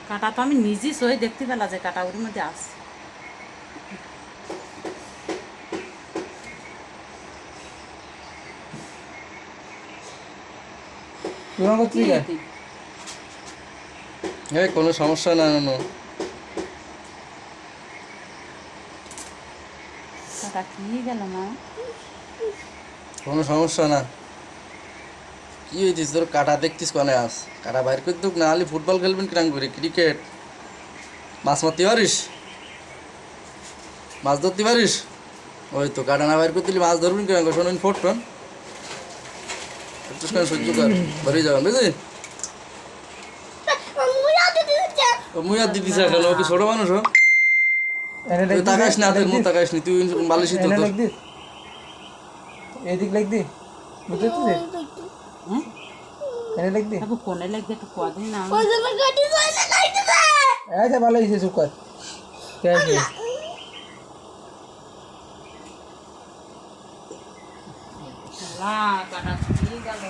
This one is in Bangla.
কাটা তো আমি নিজেই সই দেখতে পেলা যে কাটা ওর মধ্যে আছে। কোনো সমস্যা না কাটা কি গেল মা? কোনো সমস্যা না। কি হয়েছিস তোর? কাটা দেখতিস কনে আস? কাটা বাইর করে দুক না হলে ফুটবল খেলবেন কিরাম করে? ক্রিকেট মাছ মারতে পারিস? মাছ ধরতে পারিস? ওই তো কাটা না বাইর করতে মাছ ধরবেন কিরাম করে? শোনেন ফোটন একটু সহ্য কর, বেরিয়ে যাবেন বুঝলি? মুই আর দিদিস এখন ও কি ছোট মানুষ? তুই তাকাইস না, হাতের মুখ তাকাইস নি, তুই বালিশই তো তোর। এদিক লাগ দি বুঝতে তুই এনে লাগ দি তবে কোনে লাগবে তো কদিন না আচ্ছা ভালো হয়েছে চুপ কর কাটা কি গেল।